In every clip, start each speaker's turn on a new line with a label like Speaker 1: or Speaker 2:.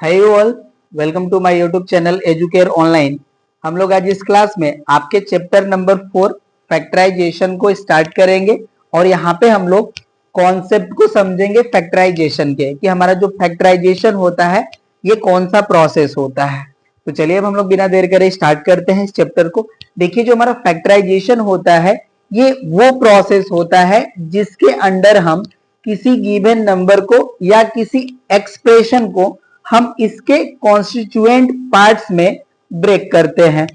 Speaker 1: Hi all, welcome to my YouTube channel Educare online. हम लोग आज इस क्लास में आपके चैप्टर नंबर 4 फैक्टराइजेशन को स्टार्ट करेंगे और यहाँ पे हम लोग कॉन्सेप्ट को समझेंगे फैक्टराइजेशन के कि हमारा जो फैक्टराइजेशन होता है ये कौन सा प्रोसेस होता है। तो चलिए अब हम लोग बिना देर करे स्टार्ट करते हैं इस चैप्टर को। देखिए, जो हमारा फैक्टराइजेशन होता है ये वो प्रोसेस होता है जिसके अंडर हम किसी गिवन नंबर को या किसी एक्सप्रेशन को हम इसके कॉन्स्टिट्यूएंट पार्ट्स में ब्रेक करते हैं।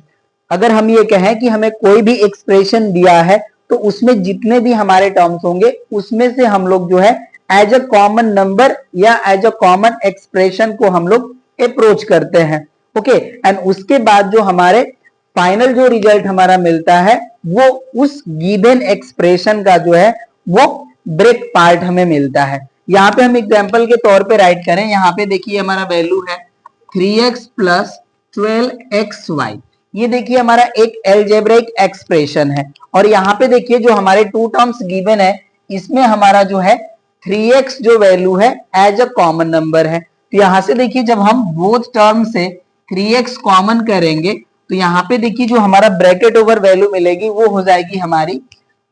Speaker 1: अगर हम ये कहें कि हमें कोई भी एक्सप्रेशन दिया है तो उसमें जितने भी हमारे टर्म्स होंगे उसमें से हम लोग जो है एज अ कॉमन नंबर या एज अ कॉमन एक्सप्रेशन को हम लोग अप्रोच करते हैं। ओके, एंड उसके बाद जो हमारे फाइनल जो रिजल्ट हमारा मिलता है वो उस गिवन एक्सप्रेशन का जो है वो ब्रेक पार्ट हमें मिलता है। यहाँ पे हम एग्जाम्पल के तौर पे राइट करें, यहाँ पे देखिए हमारा वैल्यू है 3x प्लस 12xy। ये देखिए हमारा एक एलजेब्रिक एक्सप्रेशन है और यहाँ पे देखिए जो हमारे टू टर्म्स गिवन है इसमें हमारा जो है 3x जो वैल्यू है एज अ कॉमन नंबर है। तो यहाँ से देखिए जब हम बोथ टर्म से 3x कॉमन करेंगे तो यहाँ पे देखिए जो हमारा ब्रैकेट ओवर वैल्यू मिलेगी वो हो जाएगी हमारी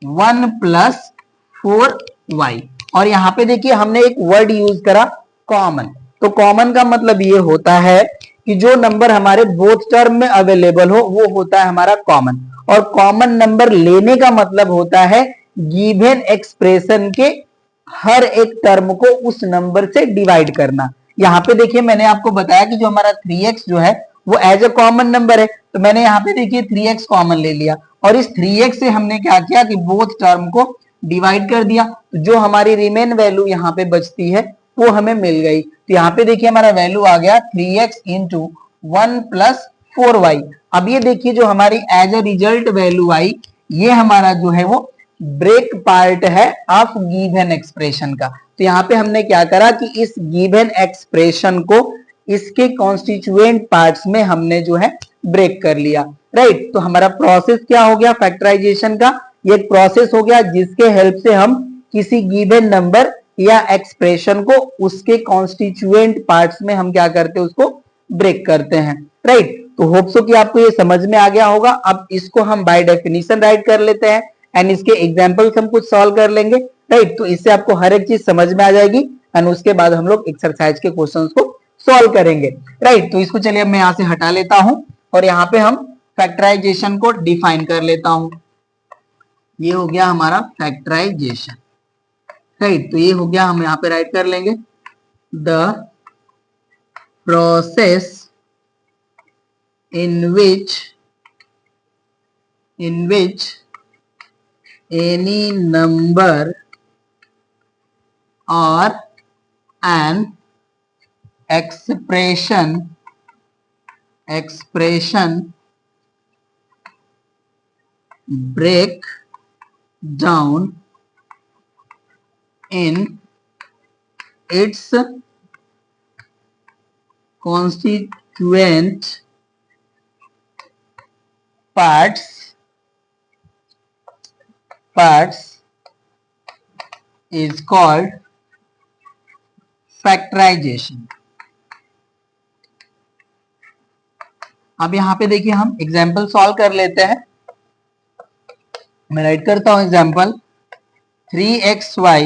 Speaker 1: 1 प्लस 4y। और यहाँ पे देखिए हमने एक वर्ड यूज करा कॉमन। तो कॉमन का मतलब ये होता है कि जो नंबर हमारे बोथ टर्म में अवेलेबल हो वो होता है हमारा कॉमन। और कॉमन नंबर लेने का मतलब होता है गिवन एक्सप्रेशन के हर एक टर्म को उस नंबर से डिवाइड करना। यहाँ पे देखिए मैंने आपको बताया कि जो हमारा 3x जो है वो एज अ कॉमन नंबर है, तो मैंने यहाँ पे देखिए 3x कॉमन ले लिया और इस 3x से हमने क्या किया कि बोथ टर्म को डिवाइड कर दिया। तो जो हमारी रिमेन वैल्यू यहाँ पे बचती है वो हमें मिल गई। तो यहाँ पे देखिए हमारा वैल्यू आ गया 3x इंटू 1 प्लस 4y। अब ये देखिए जो हमारी एज अ रिजल्ट वैल्यू आई ये हमारा जो है वो ब्रेक पार्ट है ऑफ गिवन एक्सप्रेशन का। तो यहाँ पे हमने क्या करा कि इस गिवन एक्सप्रेशन को इसके कॉन्स्टिट्यूएंट पार्ट्स में हमने जो है ब्रेक कर लिया। राइट, तो हमारा प्रोसेस क्या हो गया फैक्टराइजेशन का, ये एक प्रोसेस हो गया जिसके हेल्प से हम किसी गिवन नंबर या एक्सप्रेशन को उसके कॉन्स्टिट्यूएंट पार्ट्स में हम क्या करते हैं उसको ब्रेक करते हैं। राइट, तो होप सो कि आपको ये समझ में आ गया होगा। अब इसको हम बाय डेफिनेशन राइट कर लेते हैं एंड इसके एग्जांपल्स हम कुछ सॉल्व कर लेंगे। राइट, तो इससे आपको हर एक चीज समझ में आ जाएगी एंड उसके बाद हम लोग एक्सरसाइज के क्वेश्चंस को सॉल्व करेंगे। राइट, तो इसको चलिए मैं यहाँ से हटा लेता हूं और यहाँ पे हम फैक्टराइजेशन को डिफाइन कर लेता हूं। ये हो गया हमारा फैक्टराइजेशन। राइट, तो ये हो गया, हम यहाँ पे राइट कर लेंगे the process in which any number or an expression break down in its constituent parts is called factorization। अब यहाँ पे देखिए हम एग्जाम्पल सॉल्व कर लेते हैं। मैं राइट करता हूं example 3xy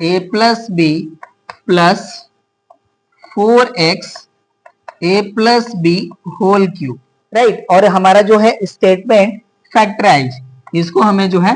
Speaker 1: a plus b plus 4x a plus b whole cube. Right, और हमारा जो है स्टेटमेंट फैक्टराइज, इसको हमें जो है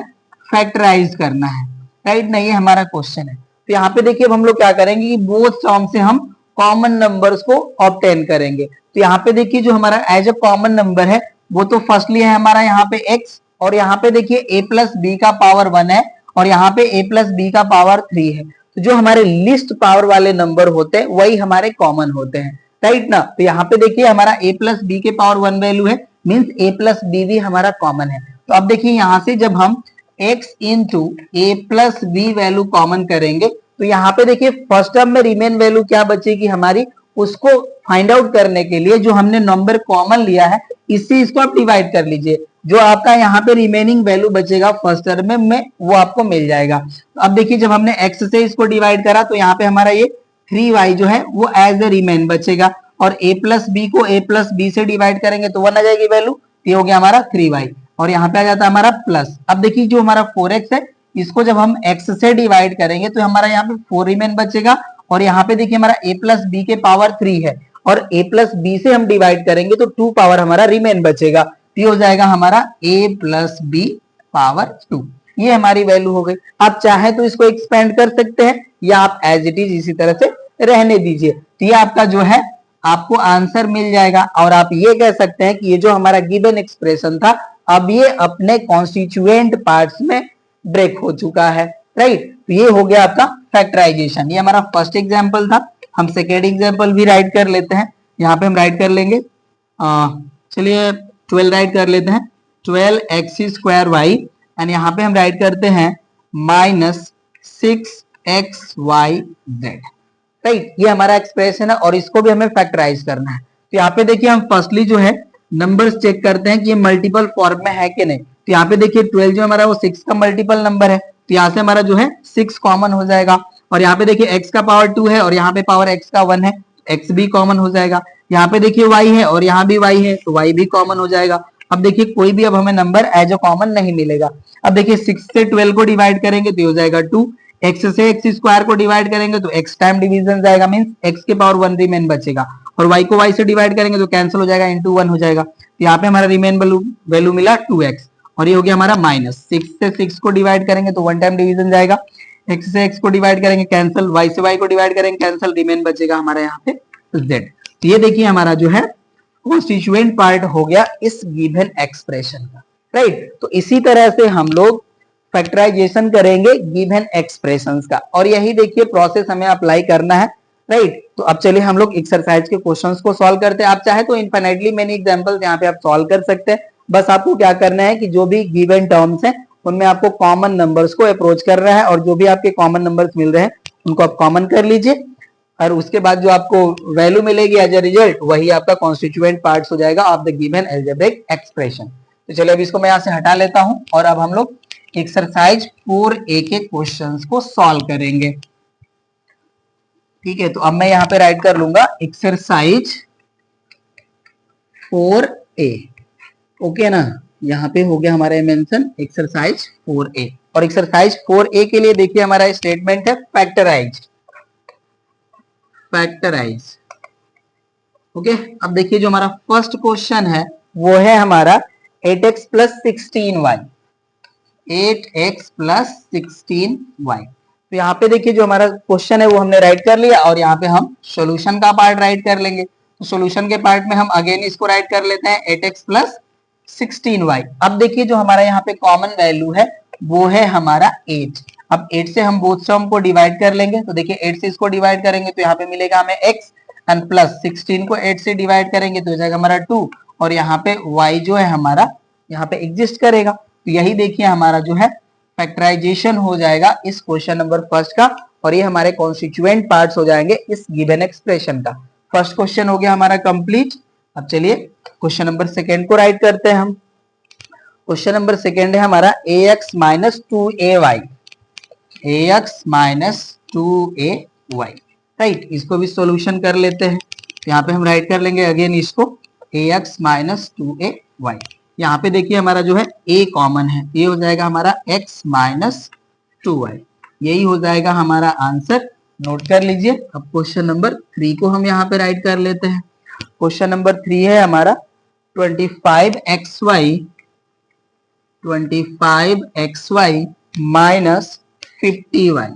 Speaker 1: फैक्टराइज करना है। राइट ना, ये हमारा क्वेश्चन है। तो यहाँ पे देखिए अब हम लोग क्या करेंगे कि बोथ टर्म से हम कॉमन नंबर्स को ऑब्टेन करेंगे। तो यहाँ पे देखिए जो हमारा एज अ कॉमन नंबर है वो तो फर्स्टली है हमारा यहाँ पे x, और यहाँ पे देखिए a प्लस बी का पावर 1 है और यहाँ पे a प्लस बी का पावर 3 है। तो जो हमारे लिस्ट पावर वाले नंबर होते हैं वही हमारे कॉमन होते हैं। राइट ना, तो यहाँ पे देखिए हमारा a प्लस बी के पावर 1 वैल्यू है, मीन्स a प्लस बी भी हमारा कॉमन है। तो अब देखिए यहाँ से जब हम x into a plus B value common करेंगे तो यहाँ पे देखिए फर्स्ट टर्म में रिमेन वैल्यू क्या बचेगी हमारी, उसको फाइंड आउट करने के लिए जो हमने नंबर कॉमन लिया है इससे इसको आप डिवाइड कर लीजिए। जो आपका यहाँ पे रिमेनिंग वैल्यू बचेगा फर्स्ट टर्म में वो आपको मिल जाएगा। तो अब देखिए जब हमने x से इसको डिवाइड करा तो यहाँ पे हमारा ये 3y जो है वो एज ए रिमेन बचेगा, और a प्लस बी को a प्लस बी से डिवाइड करेंगे तो 1 आ जाएगी वैल्यू, ये हो गया हमारा 3y, और यहाँ पे आ जाता है हमारा प्लस। अब देखिए जो हमारा 4x है इसको जब हम x से डिवाइड करेंगे तो हमारा यहाँ पे 4 रिमेन बचेगा, और यहाँ पे देखिए हमारा a प्लस बी के पावर 3 है, और a प्लस बी से हम डिवाइड करेंगे तो 2 पावर हमारा रिमेन बचेगा, ये हो जाएगा हमारा a प्लस बी पावर 2। ये हमारी वैल्यू हो गई। आप चाहे तो इसको एक्सपेंड कर सकते हैं या आप एज इट इज इसी तरह से रहने दीजिए, तो ये आपका जो है आपको आंसर मिल जाएगा। और आप ये कह सकते हैं कि ये जो हमारा गिवन एक्सप्रेशन था अब ये अपने कॉन्स्टिट्यूएंट पार्ट्स में ब्रेक हो चुका है, राइट। तो ये हो गया आपका फैक्टराइजेशन। ये हमारा फर्स्ट एग्जांपल था। हम सेकेंड एग्जांपल भी राइट कर लेते हैं। यहाँ पे हम राइट कर लेंगे, चलिए 12 राइट कर लेते हैं, 12x² एंड यहाँ पे हम राइट करते हैं -6xyz, राइट। ये हमारा एक्सप्रेशन है और इसको भी हमें फैक्टराइज करना है। तो यहाँ पे देखिए हम फर्स्टली जो है नंबर्स चेक करते हैं कि ये मल्टीपल फॉर्म में है कि नहीं। तो यहाँ पे देखिए 12 जो हमारा वो 6 का मल्टीपल नंबर है, तो यहाँ से हमारा जो है 6 कॉमन हो जाएगा। और यहाँ पे देखिए x का पावर 2 है और यहाँ पे पावर x का 1 है, x भी कॉमन हो जाएगा। यहाँ पे देखिए y है और यहाँ भी y है, तो y भी कॉमन हो जाएगा। अब देखिए कोई भी अब हमें नंबर एज अ कॉमन नहीं मिलेगा। अब देखिए 6 से 12 को डिवाइड करेंगे तो हो जाएगा 2, x से x² को डिवाइड करेंगे तो x टाइम डिवीजन जाएगा, मींस x के पावर 1 रिमेन बचेगा, और y को y से डिवाइड करेंगे तो कैंसिल हो जाएगा, इनटू 1 हो जाएगा। तो यहाँ पे हमारा रिमेन वैल्यू मिला 2x, और ये हो गया हमारा माइनस। 6 से 6 को डिवाइड करेंगे तो 1 टाइम डिवीजन जाएगा, x से x को डिवाइड करेंगे कैंसिल, y से y को डिवाइड करेंगे कैंसिल, रिमेन बचेगा हमारा यहाँ पे z। तो ये देखिए हमारा जो है कॉन्स्टिट्यूएंट पार्ट हो गया इस गिवन एक्सप्रेशन का, राइट। तो इसी तरह से हम लोग फैक्टराइजेशन करेंगे गिवन एक्सप्रेशंस का, और यही देखिए प्रोसेस हमें अप्लाई करना है, राइट। तो अब चलिए हम लोग एक्सरसाइज के क्वेश्चंस को सॉल्व करते हैं। आप चाहे तो इनफिनिटली मेनी एग्जांपल्स यहाँ पे आप सॉल्व कर सकते हैं। बस आपको क्या करना है कि जो भी गिवन टर्म्स हैं उनमें आपको कॉमन नंबर्स को अप्रोच करना है, और जो भी आपके कॉमन नंबर्स मिल रहे हैं उनको आप कॉमन कर लीजिए, और उसके बाद जो आपको वैल्यू मिलेगी एज अ रिजल्ट वही आपका कॉन्स्टिट्यूएंट पार्ट्स हो जाएगा of the given algebraic expression. तो चलिए अब इसको मैं यहाँ से हटा लेता हूं, और अब हम लोग एक्सरसाइज 4A के क्वेश्चंस को सॉल्व करेंगे, ठीक है। तो अब मैं यहाँ पे राइट कर लूंगा एक्सरसाइज 4A, ओके ना। यहाँ पे हो गया हमारा मेंशन एक्सरसाइज 4A, और एक्सरसाइज 4A के लिए देखिए हमारा स्टेटमेंट है फैक्टराइज, ओके। अब देखिए जो हमारा फर्स्ट क्वेश्चन है वो है हमारा 8x plus 16y, 8x plus 16y। तो यहाँ पे देखिए जो हमारा क्वेश्चन है वो हमने राइट कर लिया, और यहाँ पे हम सॉल्यूशन का पार्ट राइट कर लेंगे। तो सॉल्यूशन के पार्ट में हम अगेन इसको राइट कर लेते हैं 8x प्लस 16y। अब देखिए जो हमारा यहाँ पे कॉमन वैल्यू है वो है हमारा 8। अब 8 से हम बोथ सम को डिवाइड कर लेंगे, तो देखिए 8 से इसको डिवाइड करेंगे तो यहाँ पे मिलेगा हमें x, एंड प्लस 16 को 8 से डिवाइड करेंगे तो हो जाएगा हमारा 2, और यहाँ पे y जो है हमारा यहाँ पे एग्जिस्ट करेगा। तो यही देखिए हमारा जो है फैक्टराइजेशन हो जाएगा इस क्वेश्चन नंबर फर्स्ट का, और ये हमारे कॉन्स्टिट्यूएंट पार्ट्स हो जाएंगे इस गिवन एक्सप्रेशन का। फर्स्ट क्वेश्चन हो गया हमारा कंप्लीट। अब चलिए क्वेश्चन नंबर सेकेंड को राइट करते हैं हम। क्वेश्चन नंबर सेकेंड है हमारा ax minus 2ay, ax minus 2ay, right. इसको भी सॉल्यूशन कर लेते हैं। यहाँ पे हम राइट कर लेंगे अगेन इसको ax माइनस 2ay। यहाँ पे देखिए हमारा जो है a कॉमन है, ये हो जाएगा हमारा x माइनस 2y, यही हो जाएगा हमारा आंसर, नोट कर लीजिए। अब क्वेश्चन नंबर 3 को हम यहाँ पे राइट कर लेते हैं। क्वेश्चन नंबर 3 है हमारा 25xy माइनस 50y।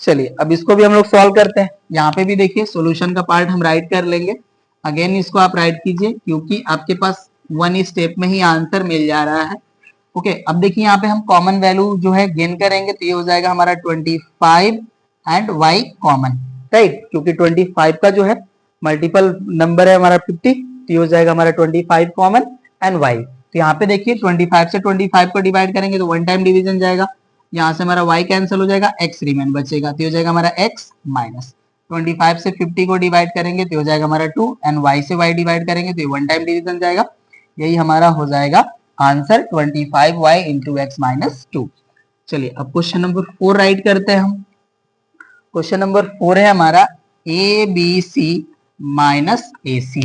Speaker 1: चलिए अब इसको भी हम लोग सॉल्व करते हैं। यहाँ पे भी देखिए सॉल्यूशन का पार्ट हम राइट कर लेंगे। अगेन इसको आप राइट कीजिए क्योंकि आपके पास वन स्टेप में ही आंसर मिल जा रहा है, ओके। अब देखिए यहाँ पे हम कॉमन वैल्यू जो है गेन करेंगे तो ये हो जाएगा हमारा 25 एंड y कॉमन, राइट, क्योंकि 25 का जो है मल्टीपल नंबर है हमारा 50, तो ये हो जाएगा हमारा 25 कॉमन एंड y। तो यहाँ पे देखिए 25 से 25 को डिवाइड करेंगे तो 1 टाइम डिवीजन जाएगा, यहाँ से हमारा y कैंसिल हो जाएगा, x रिमेन बचेगा, तो हो जाएगा हमारा x माइनस 25 से 50 को डिवाइड करेंगे तो हो जाएगा हमारा 2, एंड y से y डिवाइड करेंगे तो ये 1 टाइम डिवीजन जाएगा, यही हमारा हो जाएगा answer 25y into x minus 2। चलिए अब क्वेश्चन नंबर 4 राइट करते हैं हम। क्वेश्चन नंबर 4 है हमारा a b c minus a c,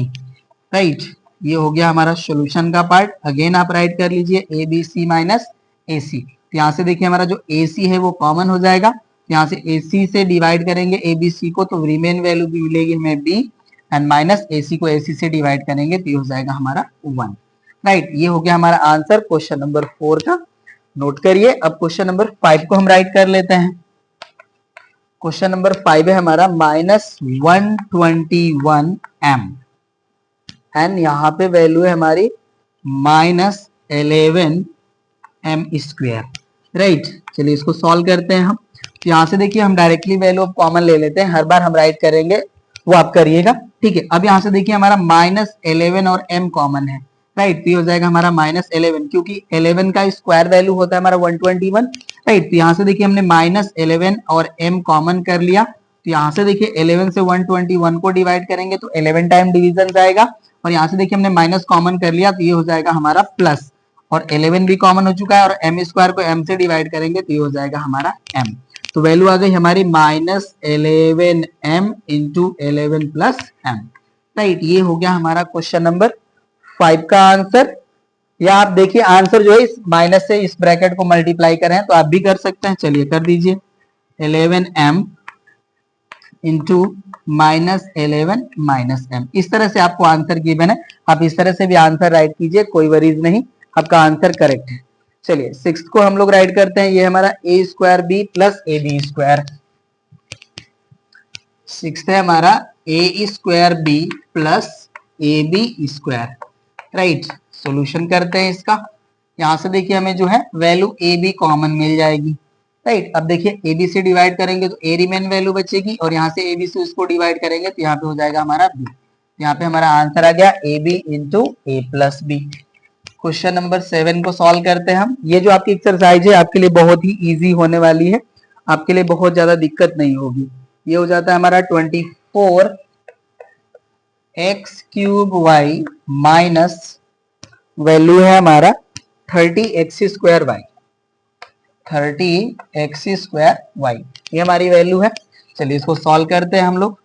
Speaker 1: right. ये हो गया हमारा सॉल्यूशन का पार्ट। अगेन आप राइट कर लीजिए ए बी सी माइनस ए सी। तो यहाँ से देखिए हमारा जो ए सी है वो कॉमन हो जाएगा, यहाँ से ए सी से डिवाइड करेंगे ए बी सी को तो रिमेन वैल्यू भी मिलेगी हमें बी, एंड माइनस ए सी को ए सी से डिवाइड करेंगे तो ये हो जाएगा हमारा 1, राइट। ये हो गया हमारा आंसर क्वेश्चन नंबर 4 का। नोट करिए। अब क्वेश्चन नंबर 5 को हम राइट कर लेते हैं। क्वेश्चन नंबर 5 है हमारा -121 m, एंड यहाँ पे वैल्यू है हमारी -11 m स्क्वायर, राइट। चलिए इसको सॉल्व करते हैं हम। तो यहाँ से देखिए हम डायरेक्टली वैल्यू ऑफ कॉमन ले लेते हैं, हर बार हम राइट करेंगे वो आप करिएगा, ठीक है। अब यहाँ से देखिए हमारा -11 और m कॉमन है, राइट। तो ये हो जाएगा हमारा -11, क्योंकि 11 का स्क्वायर वैल्यू होता है हमारा 121, राइट। तो यहाँ से देखिए हमने -11 और m कॉमन कर लिया। तो यहाँ से देखिए 11 से 121 को डिवाइड करेंगे तो 11 टाइम डिवीजन जाएगा, और यहाँ से देखिए हमने माइनस कॉमन कर लिया तो ये हो जाएगा हमारा प्लस, और 11 भी कॉमन हो चुका है, और m स्क्वायर को m से डिवाइड करेंगे तो ये हो जाएगा हमारा m। तो वैल्यू आ गई हमारी -11 m into 11 plus m, right. ये हो गया हमारा क्वेश्चन नंबर 5 का आंसर। या आप देखिए आंसर जो है इस माइनस से इस ब्रैकेट को मल्टीप्लाई करें तो आप भी कर सकते हैं, चलिए कर दीजिए। 11m इंटू -11 माइनस m, इस तरह से आपको आंसर गिवन है, आप इस तरह से भी आंसर राइट कीजिए, कोई वरीज नहीं, आपका आंसर करेक्ट है। चलिए 6 को हम लोग राइट करते हैं। ये हमारा a square b plus a b square. 6 है हमारा a square b plus a b square, right. Solution करते हैं इसका। यहाँ से देखिए हमें जो है वैल्यू ए बी कॉमन मिल जाएगी, राइट। अब देखिए ए बी से डिवाइड करेंगे तो ए रिमेन वैल्यू बचेगी, और यहाँ से ए बी से उसको डिवाइड करेंगे तो यहाँ पे हो जाएगा हमारा बी। यहाँ पे हमारा आंसर आ गया a b into a plus b. Question number 7 को सॉल्व करते हैं हम। ये जो आपकी एक्सरसाइज है आपके लिए बहुत ही इजी होने वाली है, आपके लिए बहुत ज्यादा दिक्कत नहीं होगी। ये हो जाता है हमारा 24 x cube y minus value है हमारा 30 x square y, 30 x square y, ये हमारी वैल्यू है। चलिए इसको सॉल्व करते हैं हम लोग।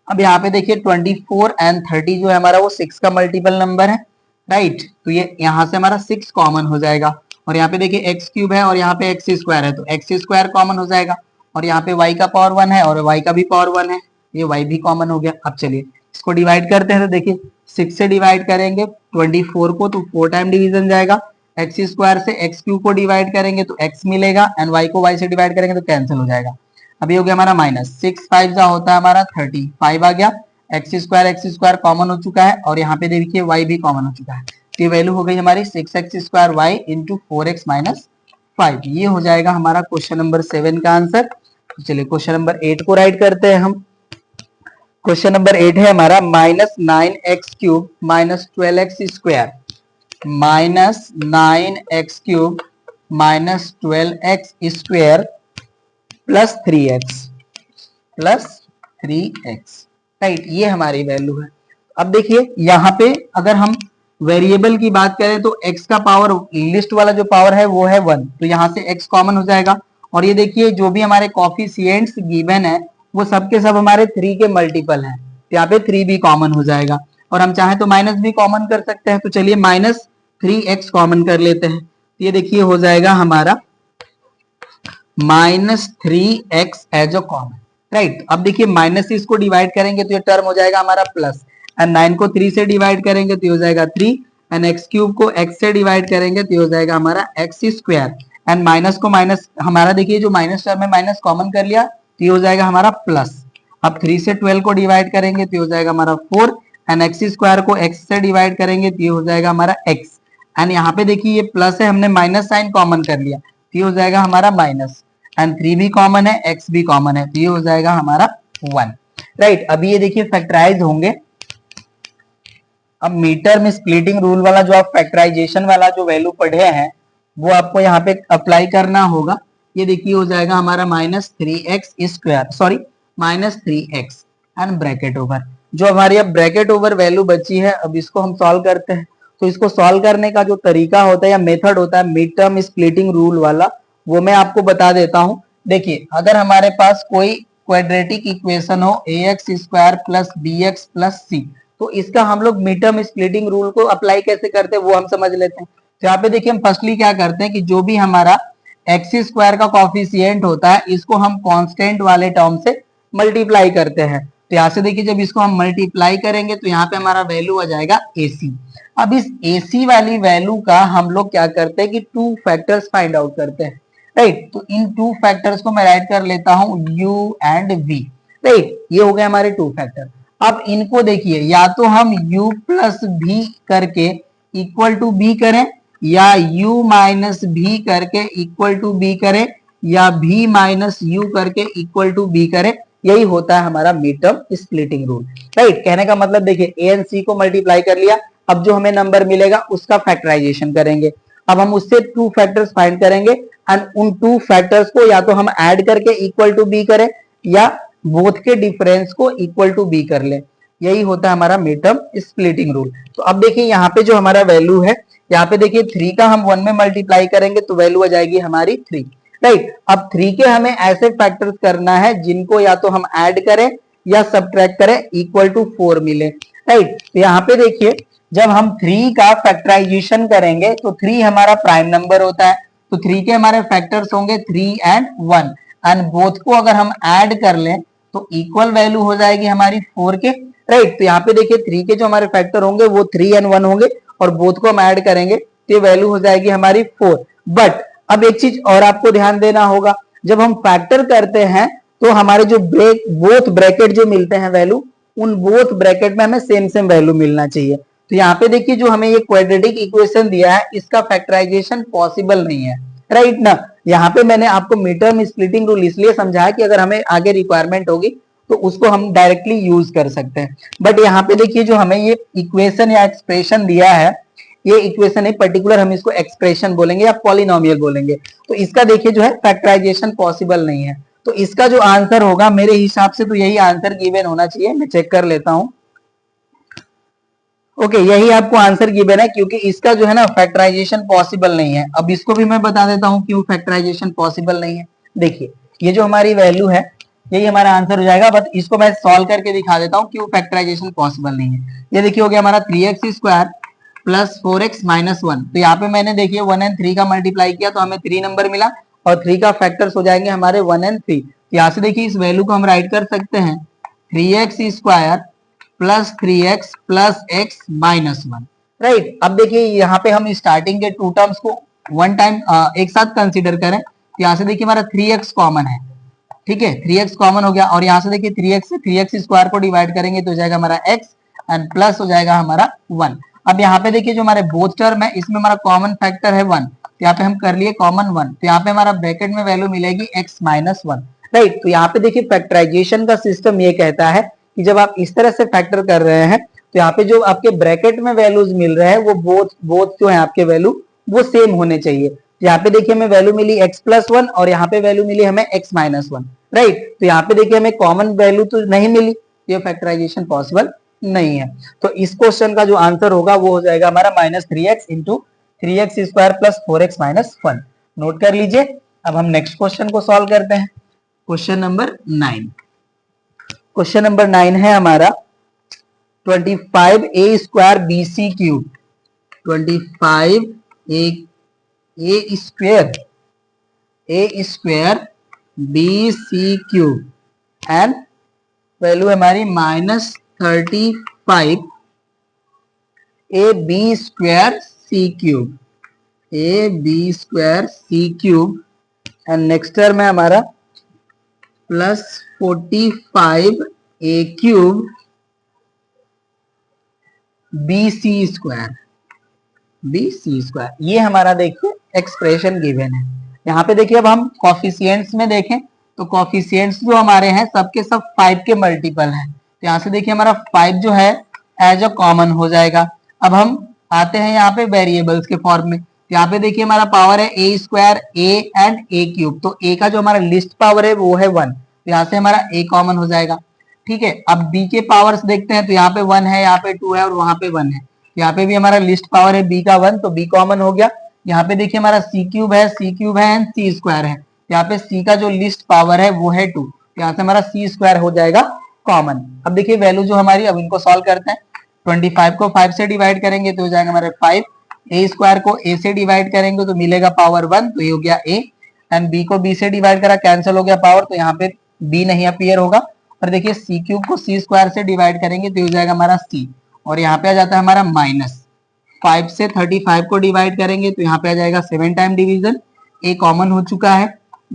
Speaker 1: अब यहाँ पे देखिए 24 एंड 30 जो है हमारा वो 6 का मल्टीपल नंबर है, राइट। तो ये यहाँ से हमारा 6 कॉमन हो जाएगा, और यहाँ पे देखिए एक्स क्यूब है और यहाँ पे एक्स स्क्वायर है तो एक्स स्क्वायर कॉमन हो जाएगा, और यहाँ पे y का पावर 1 है और y का भी पावर 1 है, ये y भी कॉमन हो गया। अब चलिए इसको डिवाइड करते हैं। तो देखिए 6 से डिवाइड करेंगे 24 को तो 4 टाइम डिवीजन जाएगा, एक्स स्क्वायर से एक्स क्यूब को डिवाइड करेंगे तो x मिलेगा, एंड y को y से डिवाइड करेंगे तो कैंसिल हो जाएगा। अभी हो गया हमारा माइनस 6 5 जा होता है हमारा 35 आ गया, एक्स स्क्वायर कॉमन हो चुका है, और यहाँ पे देखिए y भी कॉमन हो चुका है, तो ये वैल्यू हो गई हमारी 6x square Y into 4x minus 5। ये हो जाएगा हमारा क्वेश्चन नंबर 7 का आंसर। तो चलिए क्वेश्चन नंबर 8 को राइट करते हैं हम। क्वेश्चन नंबर 8 है हमारा -9x cube minus 12x square, -9x cube minus 12x square plus 3x, right. ये हमारी वैल्यू है। अब देखिए यहाँ पे अगर हम वेरिएबल की बात करें तो x का पावर, लिस्ट वाला जो पावर है वो है 1, तो यहाँ से x कॉमन हो जाएगा, और ये देखिए जो भी हमारे कोफिशिएंट्स गिवन है वो सब के सब हमारे 3 के मल्टीपल हैं, तो यहाँ पे 3 भी कॉमन हो जाएगा, और हम चाहें तो माइनस भी कॉमन कर सकते हैं। तो चलिए -3x कॉमन कर लेते हैं, तो ये देखिए हो जाएगा हमारा -3x as a common, right. अब देखिए माइनस से इसको डिवाइड करेंगे तो ये टर्म हो जाएगा हमारा प्लस, एंड 9 को 3 से डिवाइड करेंगे तो ये हो जाएगा 3, एंड एक्स क्यूब को x से डिवाइड करेंगे तो ये हो जाएगा हमारा एक्स स्क्वायर, एंड माइनस को माइनस, हमारा देखिए जो माइनस टर्म है माइनस कॉमन कर लिया तो ये हो जाएगा हमारा प्लस। अब 3 से 12 को डिवाइड करेंगे तो ये हो जाएगा हमारा 4, एंड एक्स स्क्वायर को x से डिवाइड करेंगे तो ये हो जाएगा हमारा x, एंड यहाँ पे देखिए ये प्लस है, हमने माइनस साइन कॉमन कर लिया तो ये हो जाएगा हमारा माइनस, एंड 3 भी कॉमन है, x भी कॉमन है, तो ये हो जाएगा हमारा 1, राइट। अभी ये देखिए फैक्टराइज होंगे। अब मीटर में स्प्लिटिंग रूल वाला जो आप फैक्टराइजेशन वाला जो वैल्यू पढ़े हैं वो आपको यहाँ पे अप्लाई करना होगा। ये देखिए हो जाएगा हमारा -3x square, sorry -3x and bracket over, जो हमारी अब ब्रैकेट ओवर वैल्यू बची है अब इसको हम सॉल्व करते हैं। तो इसको सॉल्व करने का जो तरीका होता है या मेथड होता है मिड टर्म स्प्लिटिंग रूल वाला, वो मैं आपको बता देता हूँ। देखिए अगर हमारे पास कोई क्वाड्रेटिक इक्वेशन हो ax square plus bx plus C, तो इसका हम लोग मिड टर्म स्प्लिटिंग रूल को अप्लाई कैसे करते हैं वो हम समझ लेते हैं। तो यहाँ पे देखिए हम फर्स्टली क्या करते हैं कि जो भी हमारा एक्स स्क्वायर का कॉफिशिएंट होता है इसको हम कांस्टेंट वाले टर्म से मल्टीप्लाई करते हैं। तो यहाँ से देखिए जब इसको हम मल्टीप्लाई करेंगे तो यहाँ पे हमारा वैल्यू आ जाएगा AC। अब इस AC वाली वैल्यू का हम लोग क्या करते हैं कि टू फैक्टर्स फाइंड आउट करते हैं, राइट। तो इन टू फैक्टर्स को मैं राइट कर लेता हूं U एंड V, राइट। ये हो गए हमारे टू फैक्टर। अब इनको देखिए या तो हम U प्लस V करके इक्वल टू B करें, या U माइनस V करके इक्वल टू B करें, या V माइनस U करके इक्वल टू B करें। यही होता है हमारा mid term splitting rule, right. कहने का मतलब देखिए A एंड C को मल्टीप्लाई कर लिया, अब जो हमें नंबर मिलेगा उसका फैक्टराइजेशन करेंगे। अब हम उससे टू फैक्टर्स फाइंड करेंगे एंड उन टू फैक्टर्स को या तो हम ऐड करके इक्वल टू बी करें, या बोथ के डिफरेंस को इक्वल टू बी कर ले। यही होता है हमारा मिड टर्म स्प्लिटिंग रूल। तो अब देखिए यहाँ पे जो हमारा वैल्यू है, यहाँ पे देखिए 3 का हम 1 में मल्टीप्लाई करेंगे तो वैल्यू आ जाएगी हमारी 3, राइट। अब 3 के हमें ऐसे फैक्टर्स करना है जिनको या तो हम ऐड करें या सब्ट्रैक्ट करें इक्वल टू 4 मिले, राइट। तो यहाँ पे देखिए जब हम 3 का फैक्टराइजेशन करेंगे तो 3 हमारा प्राइम नंबर होता है, तो 3 के हमारे फैक्टर्स होंगे 3 एंड 1, एंड बोथ को अगर हम ऐड कर लें तो इक्वल वैल्यू हो जाएगी हमारी 4 के, राइट। तो यहाँ पे देखिए 3 के जो हमारे फैक्टर होंगे वो 3 एंड 1 होंगे, और बोथ को हम ऐड करेंगे तो ये वैल्यू हो जाएगी हमारी 4। बट अब एक चीज और आपको ध्यान देना होगा, जब हम फैक्टर करते हैं तो हमारे जो बोथ ब्रैकेट जो मिलते हैं वैल्यू, उन बोथ ब्रैकेट में हमें सेम सेम वैल्यू मिलना चाहिए। तो यहाँ पे देखिए जो हमें ये क्वाड्रेटिक इक्वेशन दिया है इसका फैक्टराइजेशन पॉसिबल नहीं है, राइट ना। यहाँ पे मैंने आपको मिड टर्म स्प्लिटिंग रूल इसलिए समझाया कि अगर हमें आगे रिक्वायरमेंट होगी तो उसको हम डायरेक्टली यूज कर सकते हैं। बट यहाँ पे देखिए जो हमें ये इक्वेशन या एक्सप्रेशन दिया है, ये इक्वेशन है पर्टिकुलर, हम इसको एक्सप्रेशन बोलेंगे या पॉलिनोमियल बोलेंगे, तो इसका देखिए जो है फैक्टराइजेशन पॉसिबल नहीं है। तो इसका जो आंसर होगा मेरे हिसाब से तो यही आंसर गिवन होना चाहिए। मैं चेक कर लेता हूं। ओके यही आपको आंसर गिवन है, क्योंकि इसका जो है ना फैक्टराइजेशन पॉसिबल नहीं है। अब इसको भी मैं बता देता हूं क्यों फैक्टराइजेशन पॉसिबल नहीं है। देखिए ये जो हमारी वैल्यू है यही हमारा आंसर हो जाएगा, बट इसको मैं सॉल्व करके दिखा देता हूं क्यों फैक्टराइजेशन पॉसिबल नहीं है। ये देखिए हो गया हमारा 3x square plus 4x minus 1। तो यहाँ पे मैंने देखिए 1 एंड 3 का मल्टीप्लाई किया तो हमें 3 नंबर मिला, और 3 का फैक्टर्स हो जाएंगे हमारे 1 एंड 3। यहाँ से देखिए इस वैल्यू को हम राइट कर सकते हैं 3x square plus 3x plus x minus 1, right. अब देखिए यहाँ पे हम स्टार्टिंग के टू टर्म्स को वन टाइम एक साथ कंसीडर करें तो यहाँ से देखिए हमारा 3x कॉमन है, ठीक है, 3x कॉमन हो गया, और यहाँ से देखिए 3x से 3x स्क्वायर को डिवाइड करेंगे तो हो जाएगा हमारा x एंड प्लस हो जाएगा हमारा 1। अब यहाँ पे देखिए जो हमारे बोथ टर्म है इसमें हमारा कॉमन फैक्टर है 1, तो यहाँ पे हम कर लिए कॉमन 1, तो यहाँ पे हमारा ब्रैकेट में वैल्यू मिलेगी x माइनस 1, राइट। तो यहाँ पे देखिए फैक्टराइजेशन का सिस्टम ये कहता है कि जब आप इस तरह से फैक्टर कर रहे हैं तो यहाँ पे जो आपके ब्रैकेट में वैल्यूज मिल रहे हैं वो बोथ जो है आपके वैल्यू वो सेम होने चाहिए। तो यहाँ पे देखिए हमें वैल्यू मिली x प्लस 1 और यहाँ पे वैल्यू मिली हमें x माइनस 1, राइट। तो यहाँ पे देखिए हमें कॉमन वैल्यू तो नहीं मिली, ये फैक्टराइजेशन पॉसिबल नहीं है। तो इस क्वेश्चन का जो आंसर होगा वो हो जाएगा हमारा -3x into 3x square plus 4x minus 1। Note कर लीजिए। अब हम नेक्स्ट क्वेश्चन को सॉल्व करते हैं। Question number 9। क्वेश्चन नंबर 9 है हमारा 25a square bc cube, 25a square bc cube and value हमारी -35 ab square c cube, and next term है हमारा plus 45 a cube bc square, ये हमारा देखिए एक्सप्रेशन गिवन है। यहाँ पे देखिए अब हम कॉफिशिएंट्स में देखें तो कॉफिशिएंट्स जो हमारे हैं सबके सब 5 के मल्टीपल हैं। तो यहाँ से देखिए हमारा 5 जो है एज अ कॉमन हो जाएगा। अब हम आते हैं यहाँ पे वेरिएबल्स के फॉर्म में। तो यहाँ पे देखिए हमारा पावर है a square a and a cube, तो a का जो हमारा लिस्ट पावर है वो है 1, तो यहाँ से हमारा a कॉमन हो जाएगा, ठीक है। अब b के पावर्स देखते हैं तो यहाँ पे 1 है, यहाँ पे 2 है और वहां पे 1 है। यहाँ पे भी हमारा लिस्ट पावर है b का 1, तो b कॉमन हो गया। यहाँ पे देखिए हमारा c क्यूब है एंड c स्क्वायर है, यहाँ पे c का जो लिस्ट पावर है वो है 2, यहाँ से हमारा c स्क्वायर हो जाएगा कॉमन। अब देखिए वैल्यू जो हमारी, अब इनको सॉल्व करते हैं। 25 को 5 से डिवाइड करेंगे तो हो जाएगा हमारे 5, a स्क्वायर को a से डिवाइड करेंगे तो मिलेगा पावर 1, तो ये हो गया a, एंड b को b से डिवाइड करा, कैंसिल हो गया पावर, तो यहाँ पे b नहीं अपीयर होगा। और देखिए c क्यूब को c स्क्वायर से डिवाइड करेंगे तो हो जाएगा हमारा c, और यहाँ पे आ जाता है हमारा माइनस। 5 से 35 को डिवाइड करेंगे तो यहाँ पे आ जाएगा 7 टाइम डिवीजन, a कॉमन हो चुका है,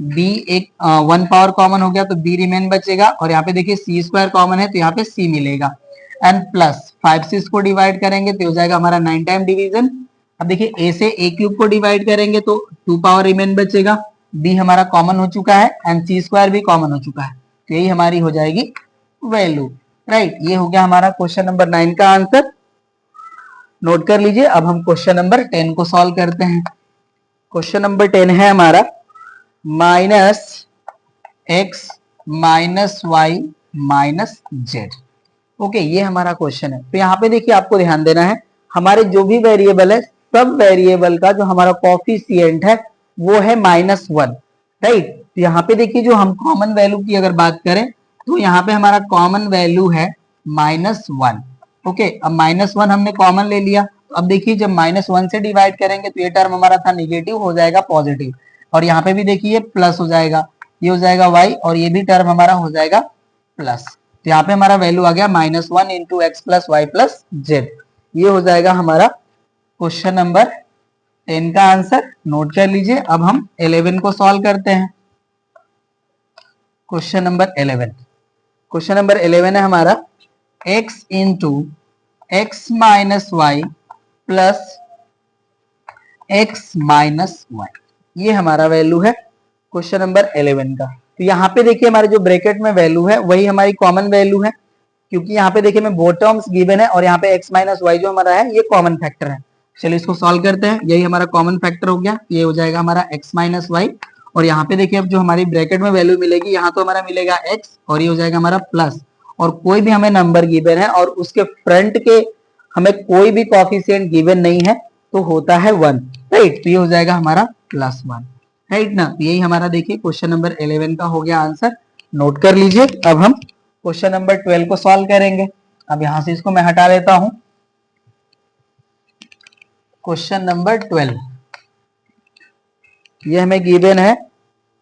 Speaker 1: b एक 1 पावर कॉमन हो गया तो b रिमेन बचेगा, और यहाँ पे देखिए c स्क्वायर कॉमन है तो यहाँ पे c मिलेगा, एंड प्लस 5 से इसको डिवाइड करेंगे तो हो जाएगा हमारा 9 टाइम डिवीजन। अब देखिए a से a क्यूब को डिवाइड करेंगे तो 2 पावर रिमेन बचेगा, b हमारा कॉमन हो चुका है, एंड c स्क्वायर भी कॉमन हो चुका है, तो यही हमारी हो जाएगी वैल्यू, राइट। ये हो गया हमारा क्वेश्चन नंबर 9 का आंसर, नोट कर लीजिए। अब हम क्वेश्चन नंबर 10 को सॉल्व करते हैं। क्वेश्चन नंबर 10 है हमारा minus x minus y minus z. Okay, ये हमारा क्वेश्चन है। तो यहाँ पे देखिए आपको ध्यान देना है, हमारे जो भी वेरिएबल है, सब वेरिएबल का जो हमारा कोफिशिएंट है वो है -1, राइट। तो यहाँ पे देखिए जो हम कॉमन वैल्यू की अगर बात करें तो यहाँ पे हमारा कॉमन वैल्यू है -1। ओके, अब -1 हमने कॉमन ले लिया, तो अब देखिए जब -1 से डिवाइड करेंगे तो ये टर्म हमारा था नेगेटिव, हो जाएगा पॉजिटिव, और यहाँ पे भी देखिए प्लस हो जाएगा, ये हो जाएगा y, और ये भी टर्म हमारा हो जाएगा प्लस। तो यहाँ पे हमारा वैल्यू आ गया -1 into x plus y plus z. ये हो जाएगा हमारा क्वेश्चन नंबर 10 का आंसर, नोट कर लीजिए। अब हम 11 को सॉल्व करते हैं। क्वेश्चन नंबर 11, क्वेश्चन नंबर 11 है हमारा x into x minus y plus x minus y, ये हमारा वैल्यू है क्वेश्चन नंबर 11 का। तो यहाँ पे देखिए हमारे जो ब्रैकेट में वैल्यू है वही हमारी कॉमन वैल्यू है, क्योंकि यहाँ पे देखिए मैं बोथ टर्म्स गिवन है, और यहाँ पे x माइनस वाई जो हमारा है ये कॉमन फैक्टर है। चलिए इसको सॉल्व करते हैं, यही हमारा कॉमन फैक्टर हो गया, ये हो जाएगा हमारा x माइनस वाई, और यहाँ पे देखिए अब जो हमारी ब्रैकेट में वैल्यू मिलेगी, यहाँ तो हमारा मिलेगा x, और ये हो जाएगा हमारा प्लस, और कोई भी हमें नंबर गिवन है और उसके फ्रंट के हमें कोई भी कोफिशिएंट गिवन नहीं है तो होता है 1, राइट। तो ये हो जाएगा हमारा +1, राइट ना। तो यही हमारा देखिए क्वेश्चन नंबर 11 का हो गया आंसर, नोट कर लीजिए। अब हम क्वेश्चन नंबर 12 को सॉल्व करेंगे। अब यहां से इसको मैं हटा लेता हूं। क्वेश्चन नंबर 12, ये हमें गिवन है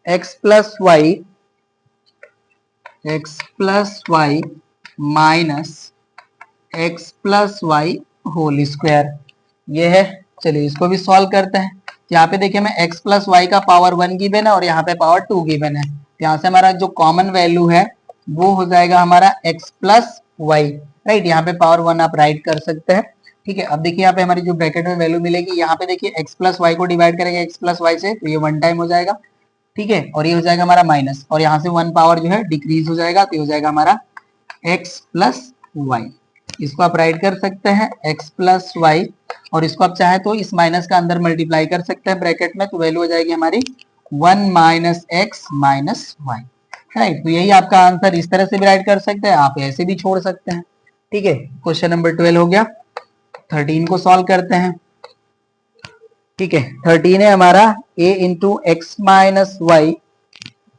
Speaker 1: x plus y minus x plus y whole square, ये है। चलिए इसको भी सॉल्व करते हैं। यहाँ पे देखिए मैं x प्लस वाई का पावर 1 गिवन है और यहाँ पे पावर 2 गिवन है, यहाँ से हमारा जो कॉमन वैल्यू है वो हो जाएगा हमारा x प्लस वाई, राइट। यहाँ पे पावर 1 आप राइट कर सकते हैं, ठीक है। अब देखिए यहाँ पे हमारी जो ब्रैकेट में वैल्यू मिलेगी, यहाँ पे देखिए x प्लस वाई को डिवाइड करेंगे x प्लस वाई से तो ये 1 टाइम हो जाएगा, ठीक है, और ये हो जाएगा हमारा माइनस, और यहाँ से 1 पावर जो है डिक्रीज हो जाएगा, तो ये हो जाएगा हमारा x प्लस वाई। इसको आप राइट कर सकते हैं x प्लस वाई, और इसको आप चाहे तो इस माइनस का अंदर मल्टीप्लाई कर सकते हैं ब्रैकेट में, तो वैल्यू हो जाएगी हमारी 1 minus x minus y, right. तो यही आपका आंसर, इस तरह से भी राइट कर सकते हैं, आप ऐसे भी छोड़ सकते हैं, ठीक है। क्वेश्चन नंबर 12 हो गया। 13 को सॉल्व करते हैं, ठीक है। 13 है हमारा a into x minus y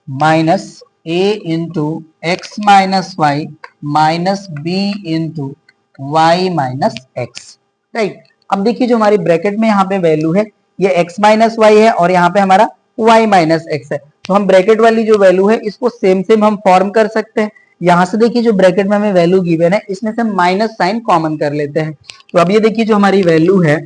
Speaker 1: minus a into x minus y minus b into y minus x, right. अब देखिए जो हमारी ब्रैकेट में यहाँ पे वैल्यू है ये x माइनस वाई है और यहाँ पे हमारा y माइनस एक्स है, तो हम ब्रैकेट वाली जो वैल्यू है इसको सेम हम फॉर्म कर सकते हैं। यहाँ से देखिए जो ब्रैकेट में हमें वैल्यू गिवन है इसमें से माइनस साइन कॉमन कर लेते हैं, तो अब ये देखिए जो हमारी वैल्यू है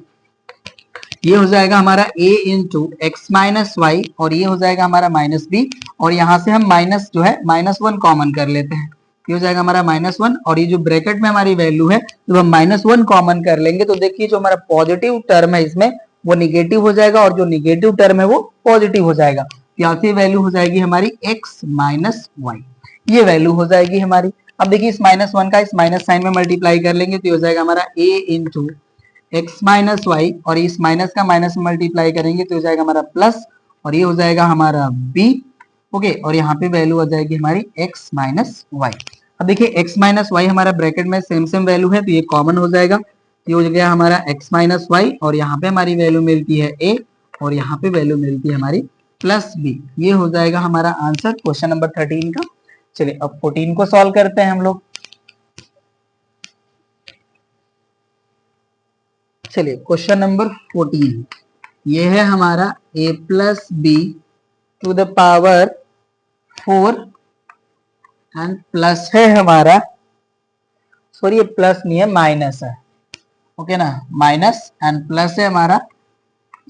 Speaker 1: ये हो जाएगा हमारा a into x minus y, और ये हो जाएगा हमारा माइनस b, और यहाँ से हम माइनस जो है -1 कॉमन कर लेते हैं, ये हो जाएगा हमारा -1, और ये जो ब्रैकेट में हमारी वैल्यू है जब हम -1 कॉमन कर लेंगे तो देखिए जो हमारा पॉजिटिव टर्म है इसमें वो निगेटिव हो जाएगा, और जो निगेटिव टर्म है वो पॉजिटिव हो जाएगा, यहाँ से वैल्यू हो जाएगी हमारी x माइनस वाई, ये वैल्यू हो जाएगी हमारी। अब देखिए इस -1 का इस माइनस साइन में मल्टीप्लाई कर लेंगे तो ये हो जाएगा हमारा a into x minus y, और इस माइनस का माइनस में मल्टीप्लाई करेंगे तो हो जाएगा हमारा प्लस, और ये हो जाएगा हमारा b, ओके, और यहाँ पे वैल्यू हो जाएगी हमारी x माइनस वाई। अब देखिए x माइनस वाई हमारा ब्रैकेट में सेम वैल्यू है तो ये कॉमन हो जाएगा, ये हो गया हमारा x माइनस वाई, और यहाँ पे हमारी वैल्यू मिलती है a, और यहाँ पे वैल्यू मिलती है हमारी प्लस बी, ये हो जाएगा हमारा आंसर क्वेश्चन नंबर 13 का। चलिए अब 14 को सॉल्व करते हैं हम लोग। चलिए क्वेश्चन नंबर 14, ये है हमारा a plus b to the power 4 and plus है हमारा, सॉरी ये प्लस नहीं है माइनस है, ओके ना, माइनस एंड प्लस है हमारा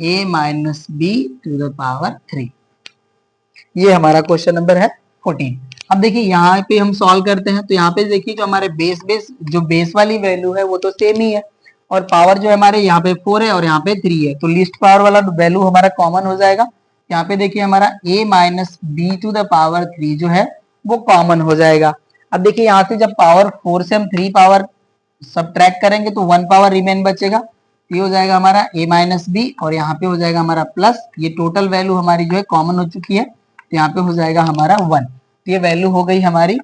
Speaker 1: a minus b to the power 3। ये हमारा क्वेश्चन नंबर है 14। अब देखिए यहाँ पे हम सॉल्व करते हैं तो यहाँ पे देखिए जो हमारे बेस वाली वैल्यू है वो तो सेम ही है, और पावर जो है हमारे यहाँ पे 4 है और यहाँ पे 3 है, तो लीस्ट पावर वाला वैल्यू हमारा कॉमन हो जाएगा। यहाँ पे देखिए हमारा a minus b to the power 3 जो है वो कॉमन हो जाएगा। अब देखिए यहाँ से जब पावर 4 से हम 3 पावर सब्ट्रैक्ट करेंगे तो 1 पावर रिमेन बचेगा, ये हो जाएगा हमारा a माइनस बी और यहाँ पे हो जाएगा हमारा प्लस, ये टोटल वैल्यू हमारी जो है कॉमन हो चुकी है, तो यहाँ पे हो जाएगा हमारा 1। तो ये वैल्यू हो गई हमारी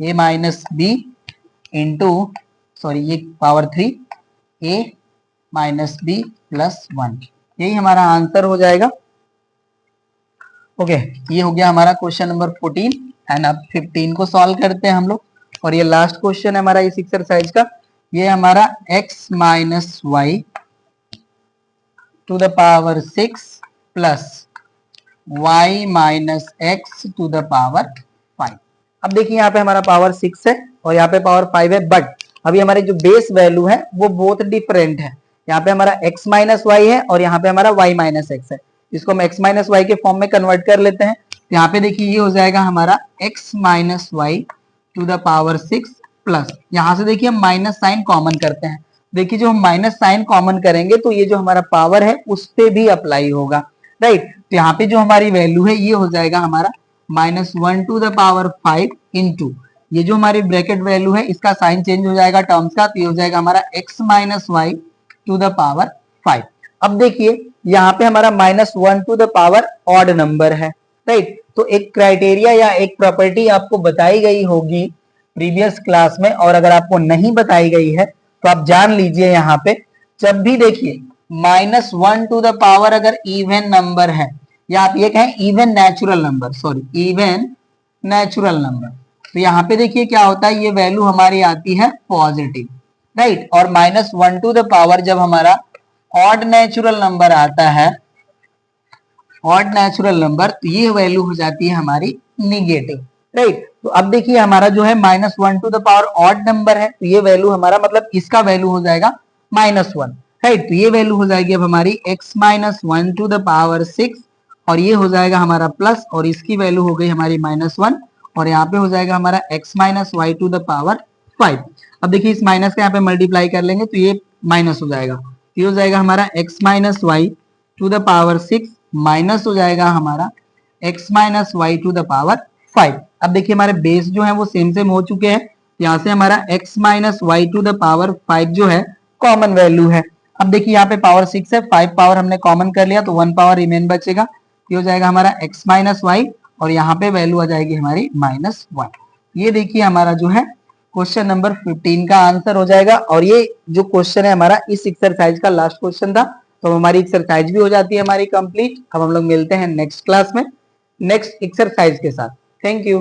Speaker 1: a minus B into, sorry ये power 3 a minus B plus 1, यही हमारा आंसर हो जाएगा। ओके, ये हो गया हमारा क्वेश्चन नंबर 14 एंड अब 15 को सॉल्व करते हैं हम लोग, और ये लास्ट क्वेश्चन है हमारा इस एक्सरसाइज का। ये हमारा x minus y to the power 6 plus y minus x to the power 5। अब देखिए यहाँ पे हमारा पावर 6 है और यहाँ पे पावर 5 है, बट अभी हमारे जो बेस वैल्यू है वो बहुत डिफरेंट है। यहाँ पे हमारा x माइनस वाई है और यहाँ पे हमारा y माइनस एक्स है, इसको हम x माइनस वाई के फॉर्म में कन्वर्ट कर लेते हैं। तो यहाँ पे देखिए ये हो जाएगा हमारा x minus y to the power 6 plus, यहाँ से देखिए हम माइनस साइन कॉमन करते हैं, देखिए जो हम माइनस साइन कॉमन करेंगे तो ये जो हमारा पावर है उस पे भी अप्लाई होगा, राइट। तो यहाँ पे जो हमारी वैल्यू है ये हो जाएगा हमारा -1 टू द पावर 5 इंटू, ये जो हमारी ब्रैकेट वैल्यू है इसका साइन चेंज हो जाएगा टर्म्स का, तो ये हो जाएगा हमारा x minus y to the power 5। अब देखिए यहाँ पे हमारा -1 to the power odd number है, राइट। तो एक क्राइटेरिया या एक प्रॉपर्टी आपको बताई गई होगी प्रीवियस क्लास में, और अगर आपको नहीं बताई गई है तो आप जान लीजिए यहाँ पे, जब भी देखिए -1 टू द पावर अगर इवन नंबर है, या आप ये कहें even natural number, sorry even natural number, तो यहाँ पे देखिए क्या होता है, ये वैल्यू हमारी आती है पॉजिटिव, राइट। और -1 टू द पावर जब हमारा ऑड नेचुरल नंबर आता है, ऑड नेचुरल नंबर, तो ये वैल्यू हो जाती है हमारी निगेटिव, राइट। तो अब देखिए हमारा जो है -1 to the power odd number है, तो ये वैल्यू हमारा मतलब इसका वैल्यू हो जाएगा -1, राइट। तो ये वैल्यू हो जाएगी अब हमारी x minus 1 to the power 6, और ये हो जाएगा हमारा प्लस, और इसकी वैल्यू हो गई हमारी -1, और यहाँ पे हो जाएगा हमारा x minus y to the power 5। अब देखिए इस माइनस का यहाँ पे मल्टीप्लाई कर लेंगे तो ये माइनस हो जाएगा, तो ये हो जाएगा हमारा x minus y to the power 6 minus हो जाएगा हमारा x minus y to the power 5। अब देखिए हमारे बेस जो है वो सेम हो चुके हैं, यहाँ से हमारा x minus y to the power 5 जो है कॉमन वैल्यू है। अब देखिए यहाँ पे पावर 6 है, 5 पावर हमने कॉमन कर लिया तो 1 पावर रिमेन बचेगा, ये हो जाएगा हमारा x माइनस वाई, और यहाँ पे वैल्यू आ जाएगी हमारी -1। ये देखिए हमारा जो है क्वेश्चन नंबर 15 का आंसर हो जाएगा, और ये जो क्वेश्चन है हमारा इस एक्सरसाइज का लास्ट क्वेश्चन था, तो हमारी एक्सरसाइज भी हो जाती है हमारी कंप्लीट। अब हम लोग मिलते हैं नेक्स्ट क्लास में नेक्स्ट एक्सरसाइज के साथ। Thank you.